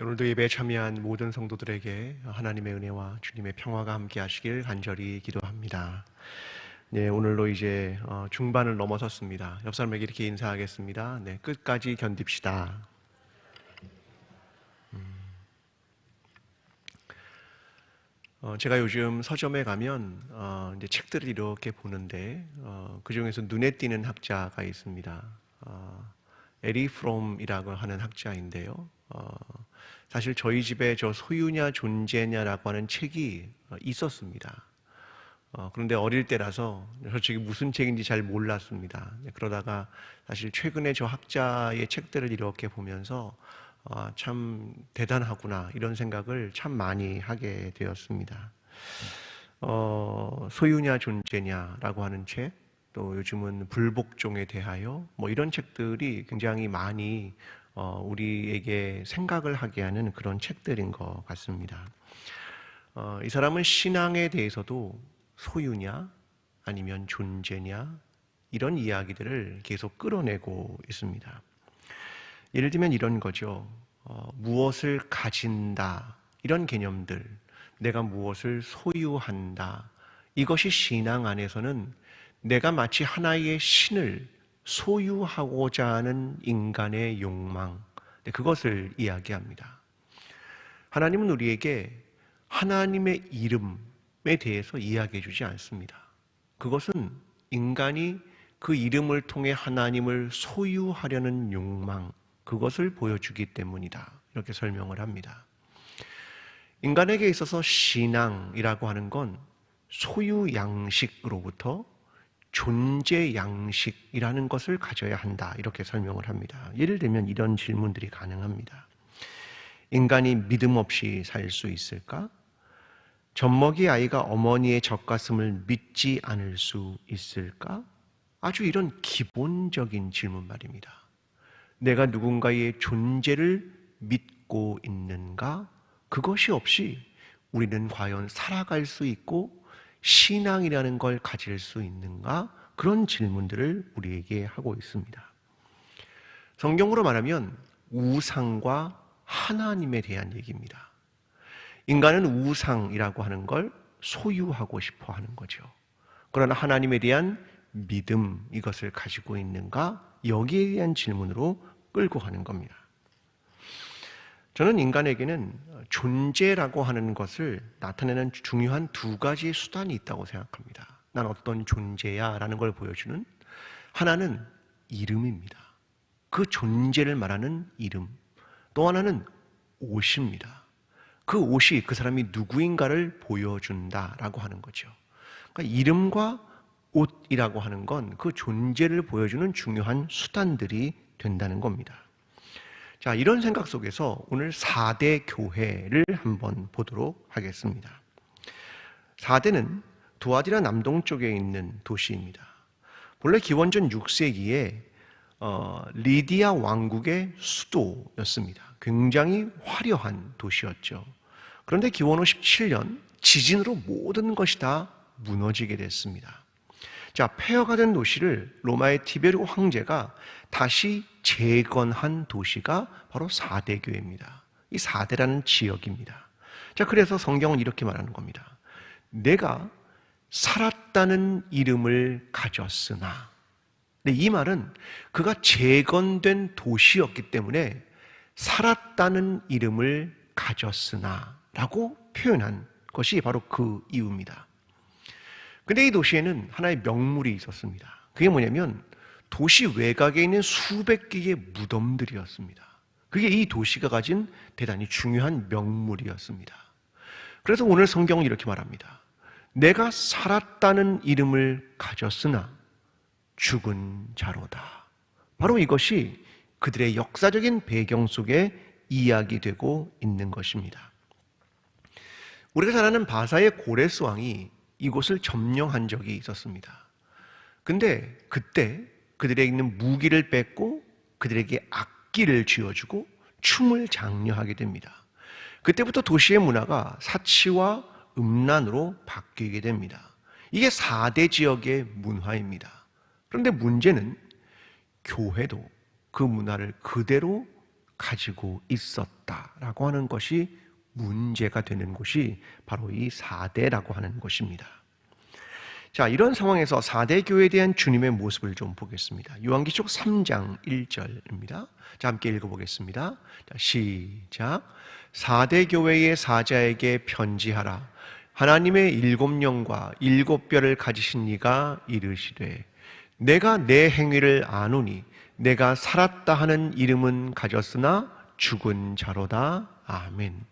오늘도 예배에 참여한 모든 성도들에게 하나님의 은혜와 주님의 평화가 함께 하시길 간절히 기도합니다. 네, 오늘로 이제 중반을 넘어섰습니다. 옆 사람에게 이렇게 인사하겠습니다. 네, 끝까지 견딥시다. 제가 요즘 서점에 가면 이제 책들을 이렇게 보는데 그 중에서 눈에 띄는 학자가 있습니다. 에리 프롬이라고 하는 학자인데요. 사실 저희 집에 저 소유냐 존재냐라고 하는 책이 있었습니다. 그런데 어릴 때라서 솔직히 무슨 책인지 잘 몰랐습니다. 그러다가 사실 최근에 저 학자의 책들을 이렇게 보면서 참 대단하구나 이런 생각을 참 많이 하게 되었습니다. 소유냐 존재냐라고 하는 책, 또 요즘은 불복종에 대하여 뭐 이런 책들이 굉장히 많이 우리에게 생각을 하게 하는 그런 책들인 것 같습니다. 이 사람은 신앙에 대해서도 소유냐 아니면 존재냐 이런 이야기들을 계속 끌어내고 있습니다. 예를 들면 이런 거죠. 무엇을 가진다 이런 개념들, 내가 무엇을 소유한다, 이것이 신앙 안에서는 내가 마치 하나의 신을 소유하고자 하는 인간의 욕망, 그것을 이야기합니다. 하나님은 우리에게 하나님의 이름에 대해서 이야기해 주지 않습니다. 그것은 인간이 그 이름을 통해 하나님을 소유하려는 욕망, 그것을 보여주기 때문이다. 이렇게 설명을 합니다. 인간에게 있어서 신앙이라고 하는 건 소유 양식으로부터 존재 양식이라는 것을 가져야 한다. 이렇게 설명을 합니다. 예를 들면 이런 질문들이 가능합니다. 인간이 믿음 없이 살 수 있을까? 젖먹이 아이가 어머니의 젖가슴을 믿지 않을 수 있을까? 아주 이런 기본적인 질문 말입니다. 내가 누군가의 존재를 믿고 있는가? 그것이 없이 우리는 과연 살아갈 수 있고 신앙이라는 걸 가질 수 있는가? 그런 질문들을 우리에게 하고 있습니다. 성경으로 말하면 우상과 하나님에 대한 얘기입니다. 인간은 우상이라고 하는 걸 소유하고 싶어 하는 거죠. 그러나 하나님에 대한 믿음, 이것을 가지고 있는가? 여기에 대한 질문으로 끌고 가는 겁니다. 저는 인간에게는 존재라고 하는 것을 나타내는 중요한 두 가지 수단이 있다고 생각합니다. 난 어떤 존재야 라는 걸 보여주는 하나는 이름입니다. 그 존재를 말하는 이름. 또 하나는 옷입니다. 그 옷이 그 사람이 누구인가를 보여준다라고 하는 거죠. 그러니까 이름과 옷이라고 하는 건 그 존재를 보여주는 중요한 수단들이 된다는 겁니다. 자, 이런 생각 속에서 오늘 4대 교회를 한번 보도록 하겠습니다. 4대는 두아디라 남동쪽에 있는 도시입니다. 본래 기원전 6세기에 리디아 왕국의 수도였습니다. 굉장히 화려한 도시였죠. 그런데 기원 후 17년 지진으로 모든 것이 다 무너지게 됐습니다. 자, 폐허가 된 도시를 로마의 티베르 황제가 다시 재건한 도시가 바로 4대 교회입니다. 이 4대라는 지역입니다. 자, 그래서 성경은 이렇게 말하는 겁니다. 내가 살았다는 이름을 가졌으나, 근데 이 말은 그가 재건된 도시였기 때문에 살았다는 이름을 가졌으나 라고 표현한 것이 바로 그 이유입니다. 근데 이 도시에는 하나의 명물이 있었습니다. 그게 뭐냐면 도시 외곽에 있는 수백 개의 무덤들이었습니다. 그게 이 도시가 가진 대단히 중요한 명물이었습니다. 그래서 오늘 성경은 이렇게 말합니다. 내가 살았다는 이름을 가졌으나 죽은 자로다. 바로 이것이 그들의 역사적인 배경 속에 이야기되고 있는 것입니다. 우리가 잘 아는 바사의 고레스 왕이 이곳을 점령한 적이 있었습니다. 근데 그때 그들에게 있는 무기를 뺏고 그들에게 악기를 쥐어주고 춤을 장려하게 됩니다. 그때부터 도시의 문화가 사치와 음란으로 바뀌게 됩니다. 이게 4대 지역의 문화입니다. 그런데 문제는 교회도 그 문화를 그대로 가지고 있었다. 라고 하는 것이 문제가 되는 곳이 바로 이 4대라고 하는 것입니다. 자, 이런 상황에서 4대 교회에 대한 주님의 모습을 좀 보겠습니다. 요한계시록 3장 1절입니다. 자, 함께 읽어보겠습니다. 자, 시작. 4대 교회의 사자에게 편지하라. 하나님의 7영과 7뼈를 가지신 이가 이르시되 내가 내 행위를 아노니 내가 살았다 하는 이름은 가졌으나 죽은 자로다. 아멘.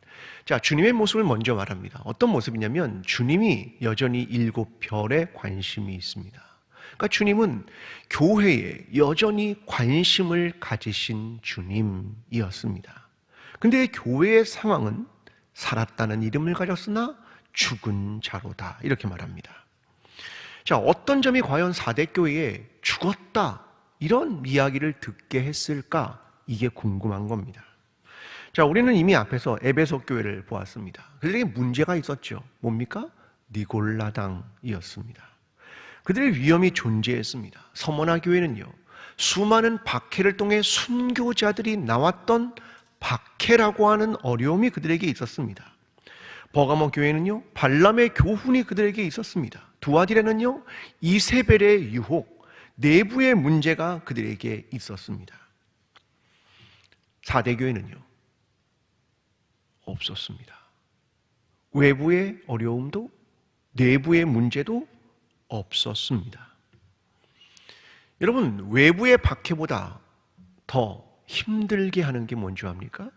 자, 주님의 모습을 먼저 말합니다. 어떤 모습이냐면 주님이 여전히 7별에 관심이 있습니다. 그러니까 주님은 교회에 여전히 관심을 가지신 주님이었습니다. 근데 교회의 상황은 살았다는 이름을 가졌으나 죽은 자로다, 이렇게 말합니다. 자, 어떤 점이 과연 4대 교회에 죽었다 이런 이야기를 듣게 했을까? 이게 궁금한 겁니다. 자, 우리는 이미 앞에서 에베소 교회를 보았습니다. 그들에게 문제가 있었죠. 뭡니까? 니골라당이었습니다. 그들의 위험이 존재했습니다. 서머나 교회는요, 수많은 박해를 통해 순교자들이 나왔던 박해라고 하는 어려움이 그들에게 있었습니다. 버가모 교회는요, 발람의 교훈이 그들에게 있었습니다. 두아디라는요, 이세벨의 유혹, 내부의 문제가 그들에게 있었습니다. 4대 교회는요, 없었습니다. 외부의 어려움도 내부의 문제도 없었습니다. 여러분, 외부의 박해보다 더 힘들게 하는 게 뭔지 압니까?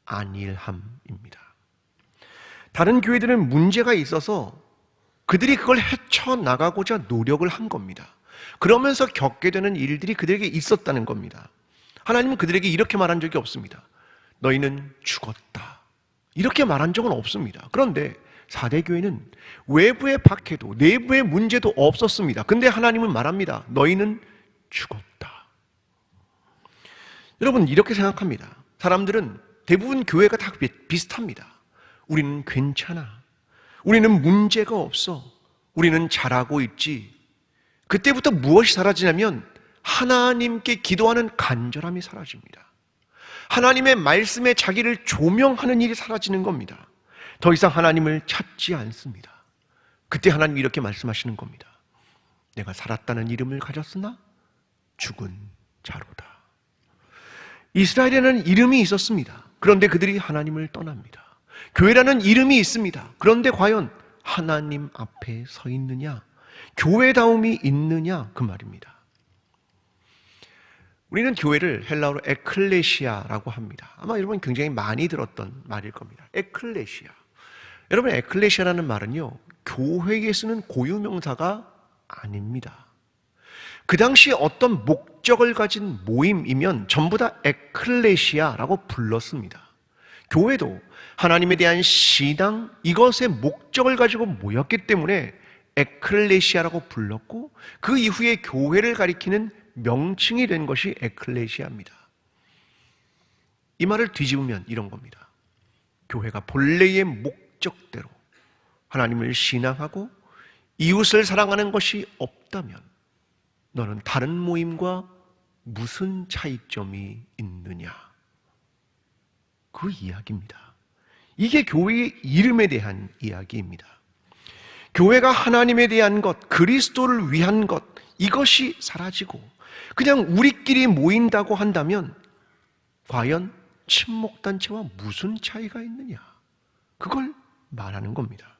안일함입니다. 다른 교회들은 문제가 있어서 그들이 그걸 헤쳐나가고자 노력을 한 겁니다. 그러면서 겪게 되는 일들이 그들에게 있었다는 겁니다. 하나님은 그들에게 이렇게 말한 적이 없습니다. 너희는 죽었다, 이렇게 말한 적은 없습니다. 그런데 4대 교회는 외부의 박해도 내부의 문제도 없었습니다. 근데 하나님은 말합니다. 너희는 죽었다. 여러분, 이렇게 생각합니다. 사람들은 대부분 교회가 다 비슷합니다. 우리는 괜찮아, 우리는 문제가 없어, 우리는 잘하고 있지. 그때부터 무엇이 사라지냐면 하나님께 기도하는 간절함이 사라집니다. 하나님의 말씀에 자기를 조명하는 일이 사라지는 겁니다. 더 이상 하나님을 찾지 않습니다. 그때 하나님이 이렇게 말씀하시는 겁니다. 내가 살았다는 이름을 가졌으나 죽은 자로다. 이스라엘에는 이름이 있었습니다. 그런데 그들이 하나님을 떠납니다. 교회라는 이름이 있습니다. 그런데 과연 하나님 앞에 서 있느냐, 교회다움이 있느냐, 그 말입니다. 우리는 교회를 헬라어로 에클레시아라고 합니다. 아마 여러분 굉장히 많이 들었던 말일 겁니다. 에클레시아. 여러분, 에클레시아라는 말은요, 교회에 쓰는 고유명사가 아닙니다. 그 당시 어떤 목적을 가진 모임이면 전부 다 에클레시아라고 불렀습니다. 교회도 하나님에 대한 신앙, 이것의 목적을 가지고 모였기 때문에 에클레시아라고 불렀고, 그 이후에 교회를 가리키는 명칭이 된 것이 에클레시아입니다. 이 말을 뒤집으면 이런 겁니다. 교회가 본래의 목적대로 하나님을 신앙하고 이웃을 사랑하는 것이 없다면 너는 다른 모임과 무슨 차이점이 있느냐, 그 이야기입니다. 이게 교회의 이름에 대한 이야기입니다. 교회가 하나님에 대한 것, 그리스도를 위한 것, 이것이 사라지고 그냥 우리끼리 모인다고 한다면 과연 친목단체와 무슨 차이가 있느냐, 그걸 말하는 겁니다.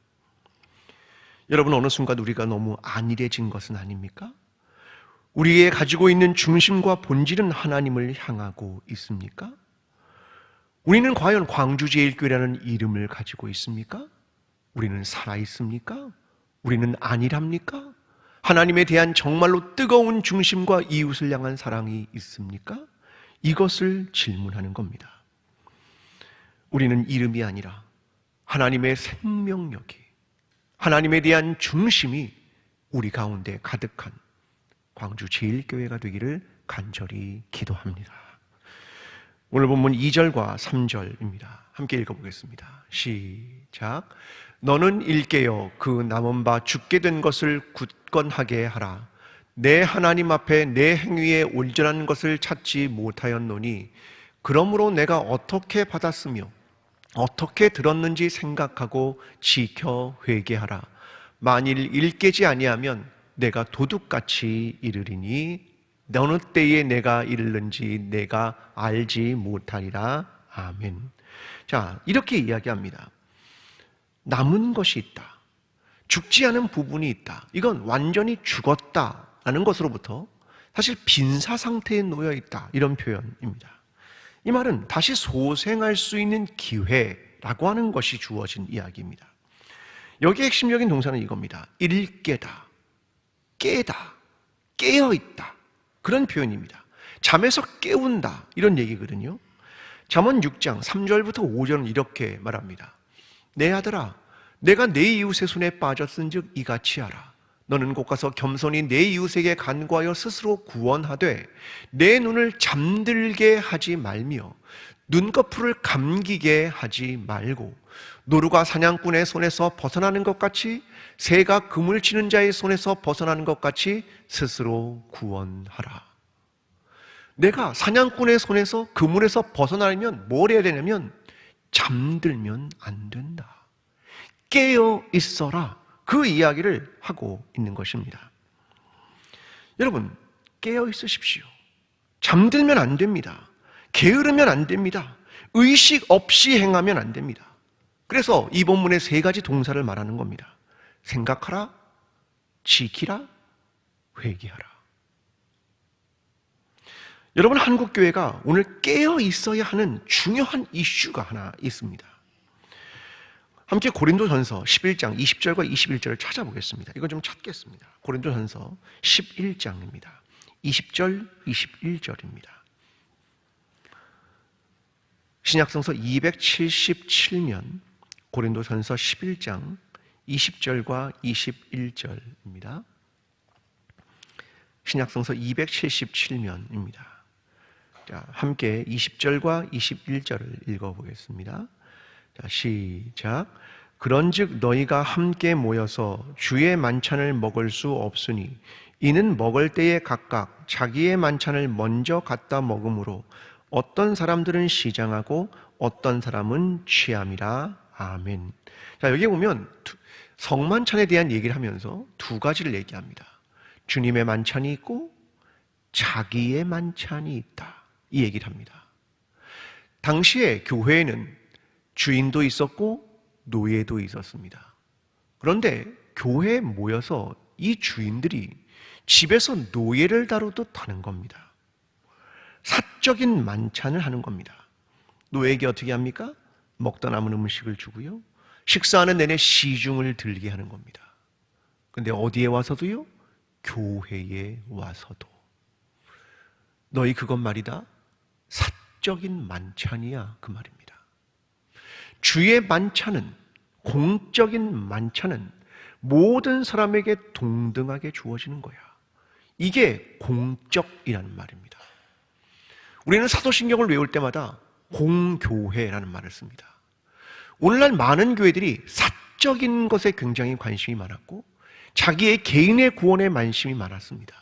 여러분, 어느 순간 우리가 너무 안일해진 것은 아닙니까? 우리의 가지고 있는 중심과 본질은 하나님을 향하고 있습니까? 우리는 과연 광주제일교회라는 이름을 가지고 있습니까? 우리는 살아있습니까? 우리는 안일합니까? 하나님에 대한 정말로 뜨거운 중심과 이웃을 향한 사랑이 있습니까? 이것을 질문하는 겁니다. 우리는 이름이 아니라 하나님의 생명력이, 하나님에 대한 중심이 우리 가운데 가득한 광주제일교회가 되기를 간절히 기도합니다. 오늘 본문 2절과 3절입니다. 함께 읽어보겠습니다. 시작. 너는 일깨어 그 남은 바 죽게 된 것을 굳건하게 하라. 내 하나님 앞에 내 행위에 온전한 것을 찾지 못하였노니 그러므로 내가 어떻게 받았으며 어떻게 들었는지 생각하고 지켜 회개하라. 만일 일깨지 아니하면 내가 도둑같이 이르리니 어느 때에 내가 이르는지 내가 알지 못하리라. 아멘. 자, 이렇게 이야기합니다. 남은 것이 있다. 죽지 않은 부분이 있다. 이건 완전히 죽었다라는 것으로부터 사실 빈사 상태에 놓여 있다. 이런 표현입니다. 이 말은 다시 소생할 수 있는 기회라고 하는 것이 주어진 이야기입니다. 여기에 핵심적인 동사는 이겁니다. 일깨다, 깨다, 깨어있다. 그런 표현입니다. 잠에서 깨운다 이런 얘기거든요. 잠언 6장 3절부터 5절은 이렇게 말합니다. 내 아들아, 내가 내 이웃의 손에 빠졌은즉 이같이 하라. 너는 곧 가서 겸손히 내 이웃에게 간구하여 스스로 구원하되 내 눈을 잠들게 하지 말며 눈꺼풀을 감기게 하지 말고 노루가 사냥꾼의 손에서 벗어나는 것 같이 새가 그물 치는 자의 손에서 벗어나는 것 같이 스스로 구원하라. 내가 사냥꾼의 손에서 그물에서 벗어나려면 뭘 해야 되냐면 잠들면 안 된다. 깨어 있어라. 그 이야기를 하고 있는 것입니다. 여러분, 깨어 있으십시오. 잠들면 안 됩니다. 게으르면 안 됩니다. 의식 없이 행하면 안 됩니다. 그래서 이 본문에 세 가지 동사를 말하는 겁니다. 생각하라, 지키라, 회개하라. 여러분, 한국교회가 오늘 깨어 있어야 하는 중요한 이슈가 하나 있습니다. 함께 고린도전서 11장 20절과 21절을 찾아보겠습니다. 이거 좀 찾겠습니다. 고린도전서 11장입니다. 20절, 21절입니다. 신약성서 277면 고린도전서 11장 20절과 21절입니다. 신약성서 277면입니다. 자, 함께 20절과 21절을 읽어보겠습니다. 자, 시작. 그런즉 너희가 함께 모여서 주의 만찬을 먹을 수 없으니 이는 먹을 때에 각각 자기의 만찬을 먼저 갖다 먹음으로 어떤 사람들은 시장하고 어떤 사람은 취함이라. 아멘. 자, 여기 보면 성만찬에 대한 얘기를 하면서 두 가지를 얘기합니다. 주님의 만찬이 있고 자기의 만찬이 있다. 이 얘기를 합니다. 당시에 교회에는 주인도 있었고 노예도 있었습니다. 그런데 교회에 모여서 이 주인들이 집에서 노예를 다루듯 하는 겁니다. 사적인 만찬을 하는 겁니다. 노예에게 어떻게 합니까? 먹다 남은 음식을 주고요. 식사하는 내내 시중을 들게 하는 겁니다. 근데 어디에 와서도요? 교회에 와서도. 너희 그것 말이다. 사적인 만찬이야. 그 말입니다. 주의 만찬은, 공적인 만찬은 모든 사람에게 동등하게 주어지는 거야. 이게 공적이라는 말입니다. 우리는 사도신경을 외울 때마다 공교회라는 말을 씁니다. 오늘날 많은 교회들이 사적인 것에 굉장히 관심이 많았고 자기의 개인의 구원에 관심이 많았습니다.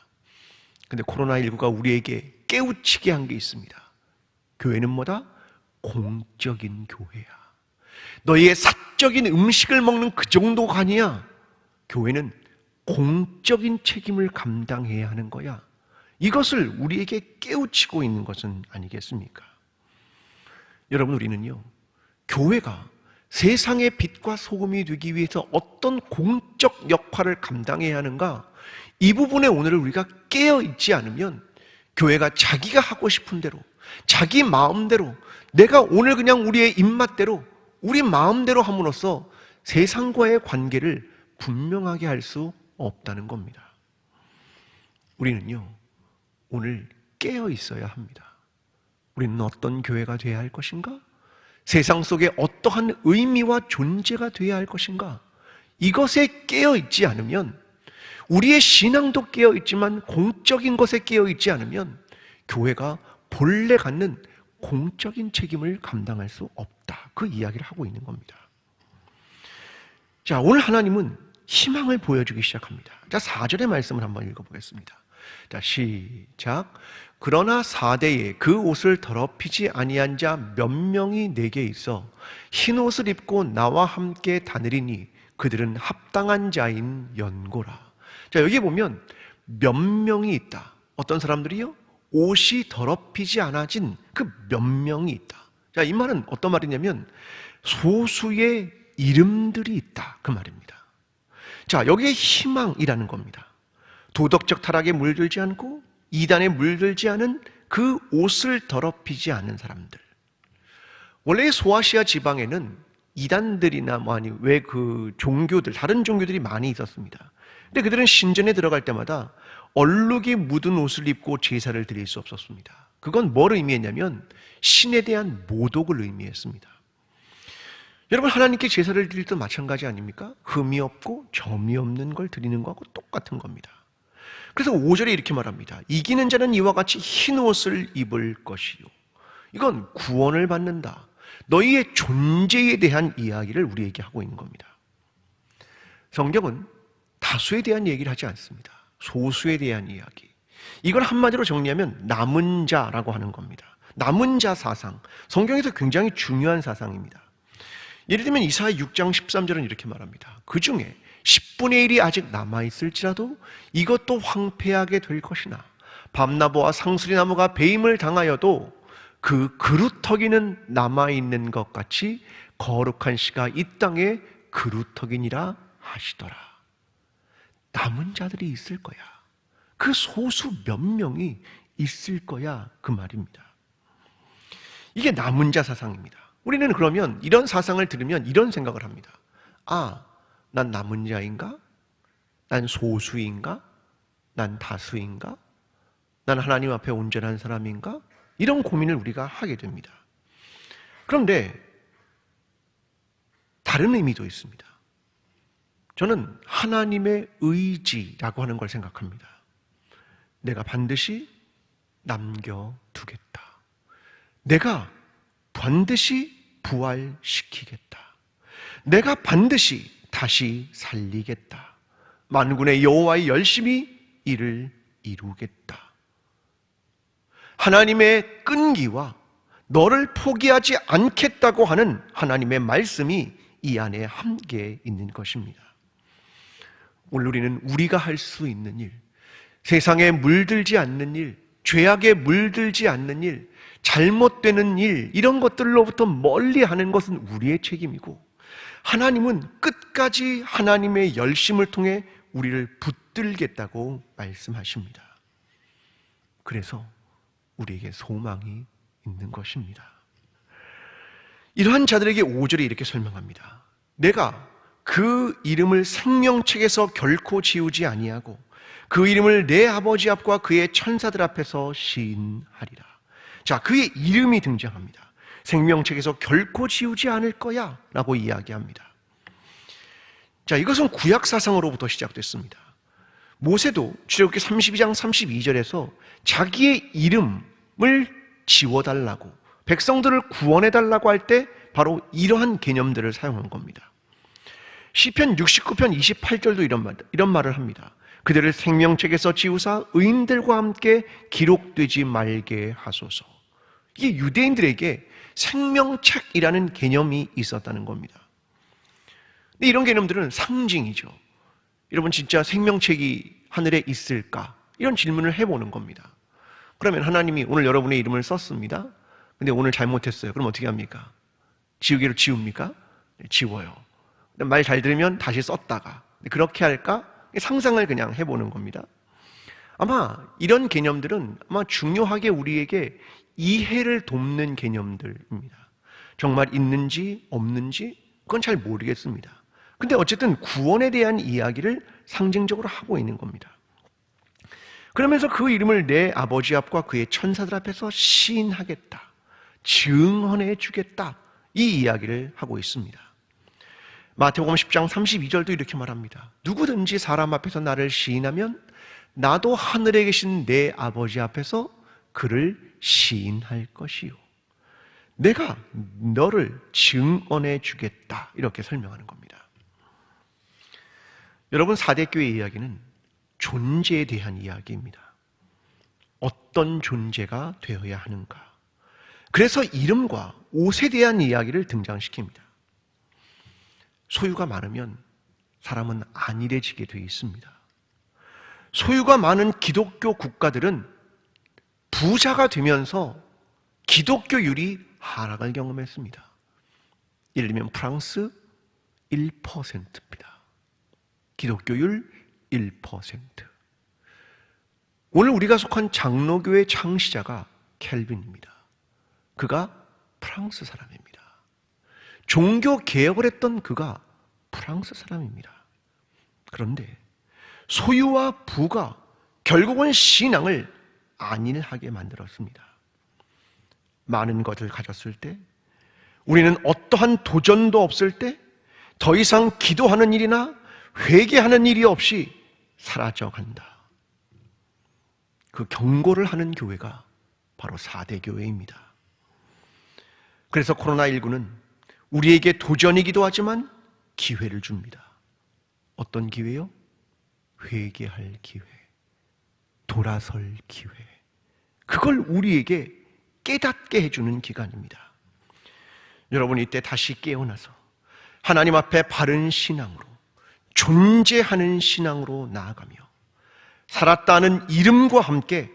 그런데 코로나19가 우리에게 깨우치게 한 게 있습니다. 교회는 뭐다? 공적인 교회야. 너희의 사적인 음식을 먹는 그 정도가 아니야. 교회는 공적인 책임을 감당해야 하는 거야. 이것을 우리에게 깨우치고 있는 것은 아니겠습니까? 여러분, 우리는요, 교회가 세상의 빛과 소금이 되기 위해서 어떤 공적 역할을 감당해야 하는가, 이 부분에 오늘 우리가 깨어있지 않으면 교회가 자기가 하고 싶은 대로, 자기 마음대로, 내가 오늘 그냥 우리의 입맛대로, 우리 마음대로 함으로써 세상과의 관계를 분명하게 할 수 없다는 겁니다. 우리는요, 오늘 깨어 있어야 합니다. 우리는 어떤 교회가 되어야 할 것인가? 세상 속에 어떠한 의미와 존재가 되어야 할 것인가? 이것에 깨어 있지 않으면, 우리의 신앙도 깨어 있지만 공적인 것에 깨어 있지 않으면 교회가 본래 갖는 공적인 책임을 감당할 수 없다. 그 이야기를 하고 있는 겁니다. 자, 오늘 하나님은 희망을 보여주기 시작합니다. 자, 4절의 말씀을 한번 읽어보겠습니다. 자, 시작. 그러나 4대에 그 옷을 더럽히지 아니한 자 몇 명이 내게 있어 흰 옷을 입고 나와 함께 다니리니 그들은 합당한 자인 연고라. 자, 여기 보면 몇 명이 있다. 어떤 사람들이요? 옷이 더럽히지 않아진 그 몇 명이 있다. 자, 이 말은 어떤 말이냐면 소수의 이름들이 있다, 그 말입니다. 자, 여기에 희망이라는 겁니다. 도덕적 타락에 물들지 않고 이단에 물들지 않은 그 옷을 더럽히지 않는 사람들. 원래 소아시아 지방에는 이단들이나 왜 그 종교들, 다른 종교들이 많이 있었습니다. 근데 그들은 신전에 들어갈 때마다 얼룩이 묻은 옷을 입고 제사를 드릴 수 없었습니다. 그건 뭘 의미했냐면 신에 대한 모독을 의미했습니다. 여러분, 하나님께 제사를 드릴 때 마찬가지 아닙니까? 흠이 없고 점이 없는 걸 드리는 거하고 똑같은 겁니다. 그래서 5절에 이렇게 말합니다. 이기는 자는 이와 같이 흰 옷을 입을 것이요. 이건 구원을 받는다. 너희의 존재에 대한 이야기를 우리에게 하고 있는 겁니다. 성경은 다수에 대한 얘기를 하지 않습니다. 소수에 대한 이야기. 이걸 한마디로 정리하면 남은 자라고 하는 겁니다. 남은 자 사상. 성경에서 굉장히 중요한 사상입니다. 예를 들면 이사야 6장 13절은 이렇게 말합니다. 그 중에 10분의 1이 아직 남아있을지라도 이것도 황폐하게 될 것이나 밤나무와 상수리나무가 배임을 당하여도 그 그루터기는 남아있는 것 같이 거룩한 씨가 이 땅에 그루터기니라 하시더라. 남은 자들이 있을 거야. 그 소수 몇 명이 있을 거야, 그 말입니다. 이게 남은 자 사상입니다. 우리는 그러면 이런 사상을 들으면 이런 생각을 합니다. 아, 난 남은 자인가? 난 소수인가? 난 다수인가? 난 하나님 앞에 온전한 사람인가? 이런 고민을 우리가 하게 됩니다. 그런데 다른 의미도 있습니다. 저는 하나님의 의지라고 하는 걸 생각합니다. 내가 반드시 남겨두겠다. 내가 반드시 부활시키겠다. 내가 반드시 다시 살리겠다. 만군의 여호와의 열심히 이를 이루겠다. 하나님의 끈기와 너를 포기하지 않겠다고 하는 하나님의 말씀이 이 안에 함께 있는 것입니다. 오늘 우리는 우리가 할 수 있는 일, 세상에 물들지 않는 일, 죄악에 물들지 않는 일, 잘못되는 일, 이런 것들로부터 멀리하는 것은 우리의 책임이고, 하나님은 끝까지 하나님의 열심을 통해 우리를 붙들겠다고 말씀하십니다. 그래서 우리에게 소망이 있는 것입니다. 이러한 자들에게 5절에 이렇게 설명합니다. 내가 그 이름을 생명책에서 결코 지우지 아니하고 그 이름을 내 아버지 앞과 그의 천사들 앞에서 시인하리라. 자, 그의 이름이 등장합니다. 생명책에서 결코 지우지 않을 거야 라고 이야기합니다. 자, 이것은 구약 사상으로부터 시작됐습니다. 모세도 출애굽기 32장 32절에서 자기의 이름을 지워달라고, 백성들을 구원해달라고 할 때 바로 이러한 개념들을 사용한 겁니다. 시편 69편 28절도 이런 말을 합니다. 그들을 생명책에서 지우사 의인들과 함께 기록되지 말게 하소서. 이게 유대인들에게 생명책이라는 개념이 있었다는 겁니다. 근데 이런 개념들은 상징이죠. 여러분, 진짜 생명책이 하늘에 있을까? 이런 질문을 해보는 겁니다. 그러면 하나님이 오늘 여러분의 이름을 썼습니다. 근데 오늘 잘못했어요. 그럼 어떻게 합니까? 지우개로 지웁니까? 지워요. 말 잘 들으면 다시 썼다가, 그렇게 할까? 상상을 그냥 해보는 겁니다. 아마 이런 개념들은 아마 중요하게 우리에게 이해를 돕는 개념들입니다. 정말 있는지 없는지 그건 잘 모르겠습니다. 근데 어쨌든 구원에 대한 이야기를 상징적으로 하고 있는 겁니다. 그러면서 그 이름을 내 아버지 앞과 그의 천사들 앞에서 시인하겠다, 증언해 주겠다, 이 이야기를 하고 있습니다. 마태복음 10장 32절도 이렇게 말합니다. 누구든지 사람 앞에서 나를 시인하면 나도 하늘에 계신 내 아버지 앞에서 그를 시인할 것이요, 내가 너를 증언해 주겠다, 이렇게 설명하는 겁니다. 여러분, 4대 교회 이야기는 존재에 대한 이야기입니다. 어떤 존재가 되어야 하는가. 그래서 이름과 옷에 대한 이야기를 등장시킵니다. 소유가 많으면 사람은 안일해지게 되어 있습니다. 소유가 많은 기독교 국가들은 부자가 되면서 기독교율이 하락을 경험했습니다. 예를 들면 프랑스 1%입니다. 기독교율 1%. 오늘 우리가 속한 장로교의 창시자가 켈빈입니다. 그가 프랑스 사람입니다. 종교 개혁을 했던 그가 프랑스 사람입니다. 그런데 소유와 부가 결국은 신앙을 안일하게 만들었습니다. 많은 것을 가졌을 때, 우리는 어떠한 도전도 없을 때 더 이상 기도하는 일이나 회개하는 일이 없이 사라져간다. 그 경고를 하는 교회가 바로 4대 교회입니다. 그래서 코로나19는 우리에게 도전이기도 하지만 기회를 줍니다. 어떤 기회요? 회개할 기회, 돌아설 기회. 그걸 우리에게 깨닫게 해주는 기간입니다. 여러분, 이때 다시 깨어나서 하나님 앞에 바른 신앙으로, 존재하는 신앙으로 나아가며 살았다는 이름과 함께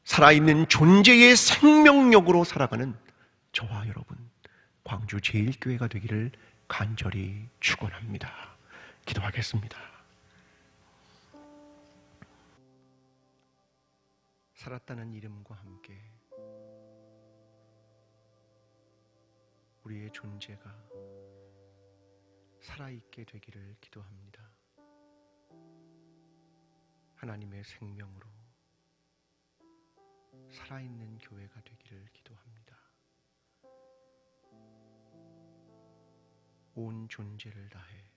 살아있는 존재의 생명력으로 살아가는 저와 여러분, 광주 제일교회가 되기를 간절히 축원합니다. 기도하겠습니다. 살았다는 이름과 함께 우리의 존재가 살아있게 되기를 기도합니다. 하나님의 생명으로 살아있는 교회가 되기를 기도합니다. 온 존재를 다해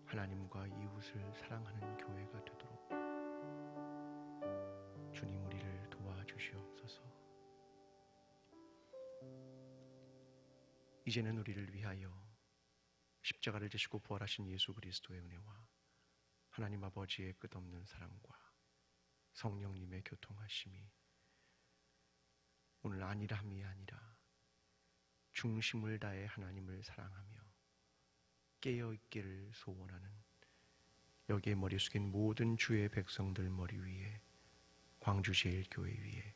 하나님과 이웃을 사랑하는 교회가 되도록 주님 우리를 도와주시옵소서. 이제는 우리를 위하여 십자가를 지시고 부활하신 예수 그리스도의 은혜와 하나님 아버지의 끝없는 사랑과 성령님의 교통하심이 오늘 안일함이 아니라 중심을 다해 하나님을 사랑하며 깨어있기를 소원하는 여기에 머리 숙인 모든 주의 백성들 머리 위에, 광주제일교회 위에,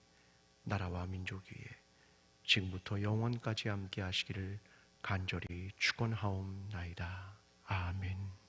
나라와 민족 위에 지금부터 영원까지 함께 하시기를 간절히 축원하옵나이다. 아멘.